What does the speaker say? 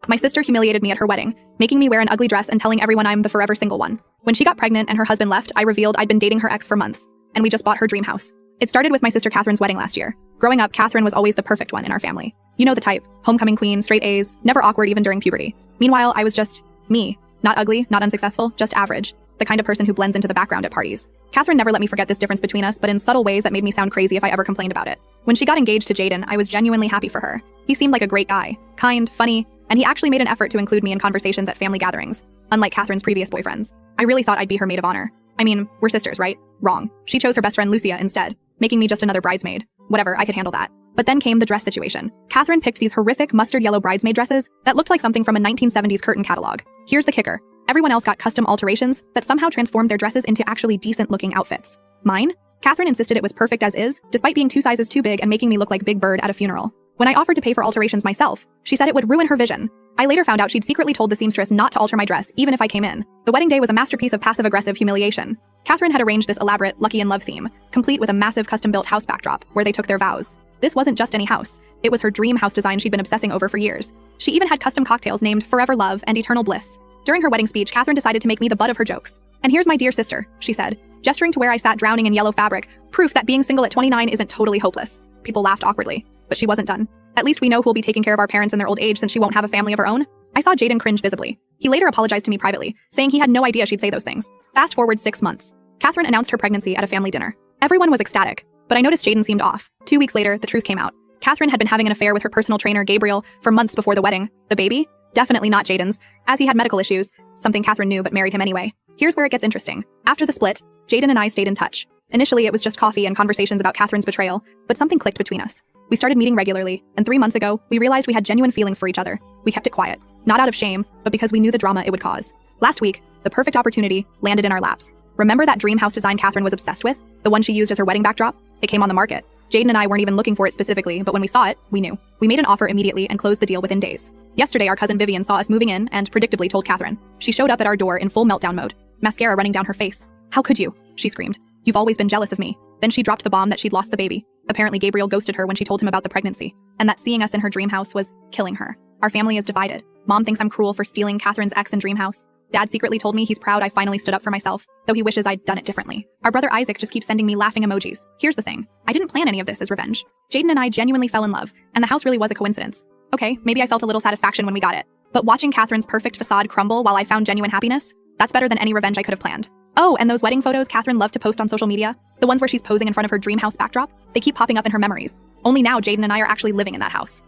My sister humiliated me at her wedding, making me wear an ugly dress and telling everyone I'm the forever single one. When she got pregnant and her husband left, I revealed I'd been dating her ex for months, and we just bought her dream house. It started with my sister Catherine's wedding last year. Growing up, Catherine was always the perfect one in our family. You know the type, homecoming queen, straight A's, never awkward even during puberty. Meanwhile, I was just me. Not ugly, not unsuccessful, just average. The kind of person who blends into the background at parties. Catherine never let me forget this difference between us, but in subtle ways that made me sound crazy if I ever complained about it. When she got engaged to Jaden, I was genuinely happy for her. He seemed like a great guy, kind, funny, and he actually made an effort to include me in conversations at family gatherings, unlike Catherine's previous boyfriends. I really thought I'd be her maid of honor. I mean, we're sisters, right? Wrong. She chose her best friend Lucia instead, making me just another bridesmaid. Whatever, I could handle that. But then came the dress situation. Catherine picked these horrific mustard yellow bridesmaid dresses that looked like something from a 1970s curtain catalog. Here's the kicker. Everyone else got custom alterations that somehow transformed their dresses into actually decent-looking outfits. Mine? Catherine insisted it was perfect as is, despite being 2 sizes too big and making me look like Big Bird at a funeral. When I offered to pay for alterations myself, she said it would ruin her vision. I later found out she'd secretly told the seamstress not to alter my dress, even if I came in. The wedding day was a masterpiece of passive-aggressive humiliation. Catherine had arranged this elaborate Lucky in Love theme, complete with a massive custom-built house backdrop, where they took their vows. This wasn't just any house. It was her dream house design she'd been obsessing over for years. She even had custom cocktails named Forever Love and Eternal Bliss. During her wedding speech, Catherine decided to make me the butt of her jokes. "And here's my dear sister," she said, gesturing to where I sat drowning in yellow fabric, proof that being single at 29 isn't totally hopeless. People laughed awkwardly, but she wasn't done. "At least we know who'll be taking care of our parents in their old age since she won't have a family of her own." I saw Jaden cringe visibly. He later apologized to me privately, saying he had no idea she'd say those things. Fast forward 6 months. Catherine announced her pregnancy at a family dinner. Everyone was ecstatic, but I noticed Jaden seemed off. 2 weeks later, the truth came out. Catherine had been having an affair with her personal trainer, Gabriel, for months before the wedding. The baby? Definitely not Jaden's, as he had medical issues, something Catherine knew but married him anyway. Here's where it gets interesting. After the split, Jaden and I stayed in touch. Initially, it was just coffee and conversations about Catherine's betrayal, but something clicked between us. We started meeting regularly, and 3 months ago, we realized we had genuine feelings for each other. We kept it quiet, not out of shame, but because we knew the drama it would cause. Last week, the perfect opportunity landed in our laps. Remember that dream house design Catherine was obsessed with? The one she used as her wedding backdrop? It came on the market. Jaden and I weren't even looking for it specifically, but when we saw it, we knew. We made an offer immediately and closed the deal within days. Yesterday, our cousin Vivian saw us moving in and predictably told Catherine. She showed up at our door in full meltdown mode, mascara running down her face. "How could you?" she screamed. "You've always been jealous of me." Then she dropped the bomb that she'd lost the baby. Apparently, Gabriel ghosted her when she told him about the pregnancy, and that seeing us in her dream house was killing her. Our family is divided. Mom thinks I'm cruel for stealing Catherine's ex and dream house. Dad secretly told me he's proud I finally stood up for myself, though he wishes I'd done it differently. Our brother Isaac just keeps sending me laughing emojis. Here's the thing. I didn't plan any of this as revenge. Jaden and I genuinely fell in love, and the house really was a coincidence. Okay, maybe I felt a little satisfaction when we got it. But watching Catherine's perfect facade crumble while I found genuine happiness? That's better than any revenge I could have planned. Oh, and those wedding photos Catherine loved to post on social media? The ones where she's posing in front of her dream house backdrop? They keep popping up in her memories. Only now Jaden and I are actually living in that house.